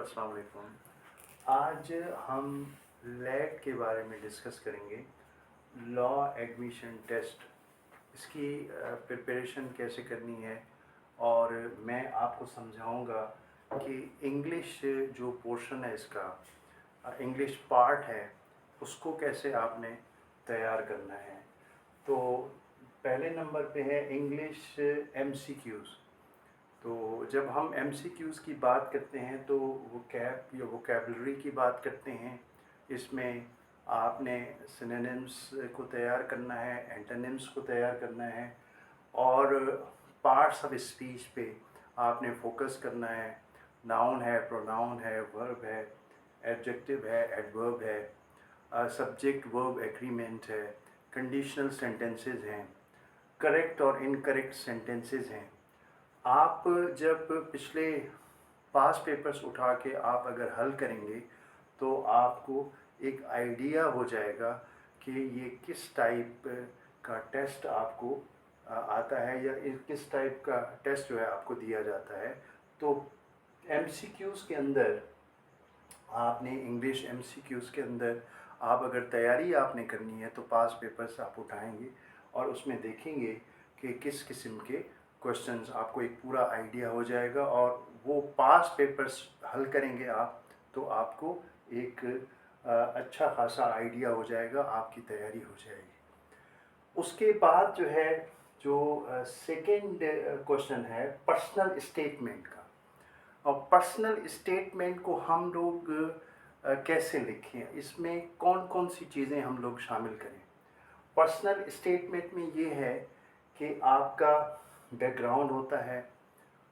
अस्सलाम वालेकुम। आज हम लैट के बारे में डिस्कस करेंगे। लॉ एडमिशन टेस्ट, इसकी प्रिपरेशन कैसे करनी है, और मैं आपको समझाऊंगा कि इंग्लिश जो पोर्शन है इसका, इंग्लिश पार्ट है, उसको कैसे आपने तैयार करना है। तो पहले नंबर पे है इंग्लिश एमसीक्यूज़। तो जब हम एमसीक्यूज़ की बात करते हैं तो वोकैबलरी की बात करते हैं। इसमें आपने सिनोनिम्स को तैयार करना है, एंटोनिम्स को तैयार करना है, और पार्ट्स ऑफ स्पीच पे आपने फोकस करना है। नाउन है, प्रोनाउन है, वर्ब है, एडजेक्टिव है, एडवर्ब है, सब्जेक्ट वर्ब एग्रीमेंट है, कंडीशनल सेंटेंसेस हैं, करेक्ट और इनकरेक्ट सेंटेंसेस हैं। आप जब पिछले पास पेपर्स उठा के आप अगर हल करेंगे तो आपको एक आइडिया हो जाएगा कि ये किस टाइप का टेस्ट आपको आता है, या किस टाइप का टेस्ट जो है आपको दिया जाता है। तो एमसीक्यूज़ के अंदर आपने इंग्लिश एमसीक्यूज़ के अंदर आप अगर तैयारी आपने करनी है तो पास पेपर्स आप उठाएंगे और उसमें देखेंगे कि किस किस्म के क्वेश्चंस, आपको एक पूरा आइडिया हो जाएगा। और वो पास पेपर्स हल करेंगे आप तो आपको एक अच्छा खासा आइडिया हो जाएगा, आपकी तैयारी हो जाएगी। उसके बाद जो है, जो सेकंड क्वेश्चन है पर्सनल स्टेटमेंट का। और पर्सनल स्टेटमेंट को हम लोग कैसे लिखें, इसमें कौन कौन सी चीज़ें हम लोग शामिल करें। पर्सनल स्टेटमेंट में ये है कि आपका बैकग्राउंड होता है,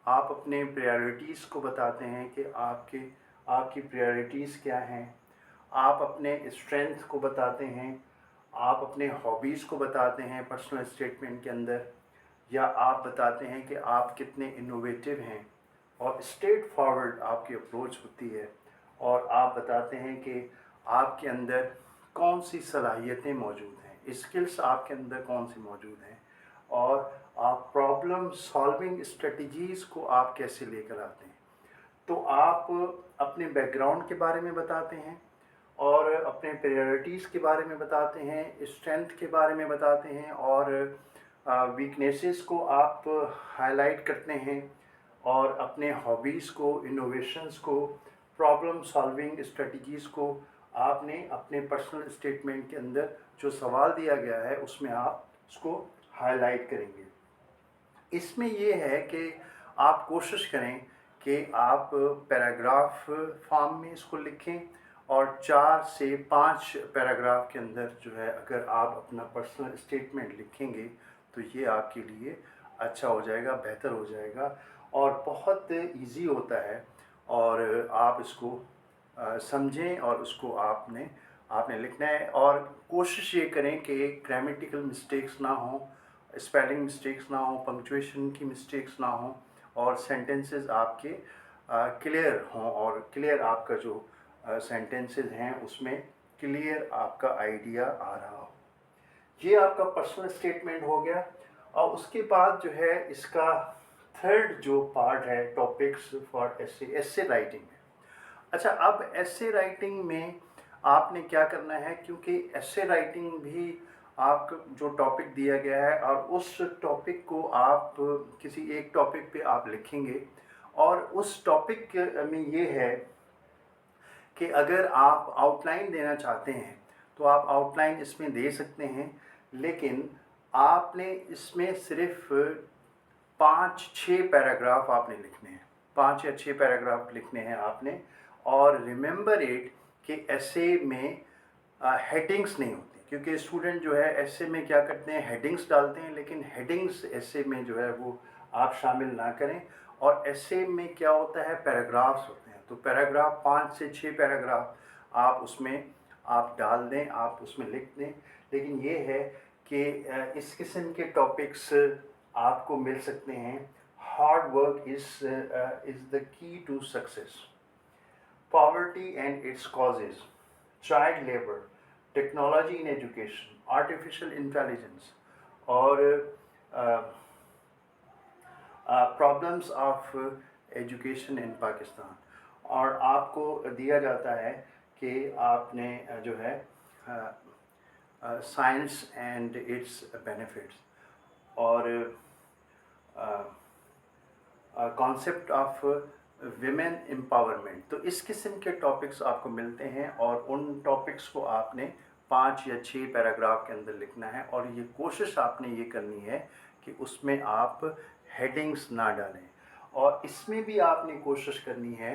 आप अपने प्रायोरिटीज़ को बताते हैं कि आपकी प्रायोरिटीज़ क्या हैं, आप अपने स्ट्रेंथ को बताते हैं, आप अपने हॉबीज़ को बताते हैं पर्सनल स्टेटमेंट के अंदर, या आप बताते हैं कि आप कितने इनोवेटिव हैं, और स्ट्रेट फॉरवर्ड आपकी अप्रोच होती है। और आप बताते हैं कि आपके अंदर कौन सी सलाहियतें मौजूद हैं, स्किल्स आपके अंदर कौन सी मौजूद हैं, और आप प्रॉब्लम सॉल्विंग स्ट्रेटजीज़ को आप कैसे लेकर आते हैं। तो आप अपने बैकग्राउंड के बारे में बताते हैं, और अपने प्रायोरिटीज़ के बारे में बताते हैं, स्ट्रेंथ के बारे में बताते हैं, और वीकनेसेस को आप हाईलाइट करते हैं, और अपने हॉबीज़ को, इनोवेशंस को, प्रॉब्लम सॉल्विंग स्ट्रेटजीज़ को आपने अपने पर्सनल स्टेटमेंट के अंदर जो सवाल दिया गया है उसमें आप उसको हाईलाइट करेंगे। इसमें ये है कि आप कोशिश करें कि आप पैराग्राफ फॉर्म में इसको लिखें, और 4 से 5 पैराग्राफ के अंदर जो है अगर आप अपना पर्सनल स्टेटमेंट लिखेंगे तो ये आपके लिए अच्छा हो जाएगा, बेहतर हो जाएगा, और बहुत इजी होता है। और आप इसको समझें और उसको आपने लिखना है। और कोशिश ये करें कि ग्रामेटिकल मिस्टेक्स ना हो, स्पेलिंग मिस्टेक्स ना हो, पंक्चुएशन की मिस्टेक्स ना हो, और सेंटेंसेस आपके क्लियर हों, और क्लियर आपका जो सेंटेंसेस हैं उसमें क्लियर आपका आइडिया आ रहा हो। ये आपका पर्सनल स्टेटमेंट हो गया। और उसके बाद जो है इसका थर्ड जो पार्ट है, टॉपिक्स फॉर एसे राइटिंग है। अच्छा, अब एसे राइटिंग में आपने क्या करना है, क्योंकि एसे राइटिंग भी आपको जो टॉपिक दिया गया है और उस टॉपिक को आप किसी एक टॉपिक पे आप लिखेंगे। और उस टॉपिक में ये है कि अगर आप आउटलाइन देना चाहते हैं तो आप आउटलाइन इसमें दे सकते हैं, लेकिन आपने इसमें सिर्फ 5-6 पैराग्राफ आपने लिखने हैं, 5 या 6 पैराग्राफ लिखने हैं आपने। और रिमेंबर इट कि ऐसे में हेडिंग्स नहीं होती, क्योंकि स्टूडेंट जो है ऐसे में क्या करते हैं, हेडिंग्स डालते हैं, लेकिन हेडिंग्स ऐसे में जो है वो आप शामिल ना करें। और ऐसे में क्या होता है, पैराग्राफ्स होते हैं, तो पैराग्राफ 5 से 6 पैराग्राफ आप उसमें आप डाल दें, आप उसमें लिख दें। लेकिन ये है कि इस किस्म के टॉपिक्स आपको मिल सकते हैं। Hard work is the key to success, poverty and its causes, child labor, technology in education, artificial intelligence, और problems of education in Pakistan। और आपको दिया जाता है कि आपने जो है साइंस एंड इट्स बेनिफिट्स और कॉन्सेप्ट ऑफ विमेन एम्पावरमेंट, तो इस किस्म के टॉपिक्स आपको मिलते हैं और उन टॉपिक्स को आपने 5 या 6 पैराग्राफ के अंदर लिखना है और ये कोशिश आपने ये करनी है कि उसमें आप हेडिंग्स ना डालें और इसमें भी आपने कोशिश करनी है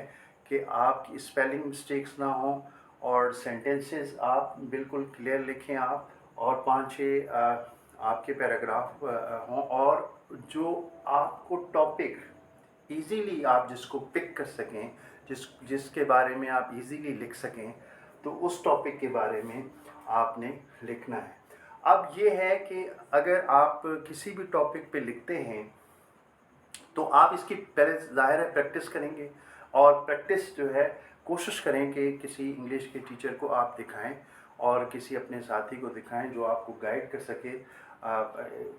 कि आपकी स्पेलिंग मिस्टेक्स ना हो और सेंटेंसेस आप बिल्कुल क्लियर लिखें आप और 5-6 आपके पैराग्राफ हों और जो आपको टॉपिक इजीली आप जिसको पिक कर सकें, जिसके बारे में आप इजीली लिख सकें, तो उस टॉपिक के बारे में आपने लिखना है। अब ये है कि अगर आप किसी भी टॉपिक पे लिखते हैं तो आप इसकी पहले ज़ाहिर है प्रैक्टिस करेंगे और प्रैक्टिस जो है कोशिश करें कि किसी इंग्लिश के टीचर को आप दिखाएं और किसी अपने साथी को दिखाएं जो आपको गाइड कर सके,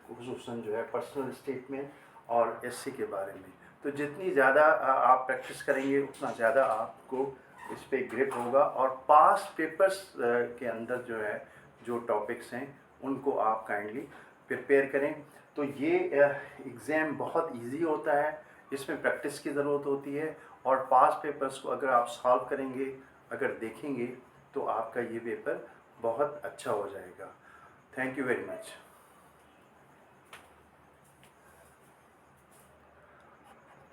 खुसूसन जो है पर्सनल स्टेटमेंट और एससी के बारे में। तो जितनी ज़्यादा आप प्रैक्टिस करेंगे उतना ज़्यादा आपको इस पर ग्रिप होगा और पास पेपर्स के अंदर जो है जो टॉपिक्स हैं उनको आप काइंडली प्रिपेयर करें। तो ये एग्ज़ाम बहुत इजी होता है, इसमें प्रैक्टिस की ज़रूरत होती है और पास पेपर्स को अगर आप सॉल्व करेंगे, अगर देखेंगे तो आपका ये पेपर बहुत अच्छा हो जाएगा। Thank you very much.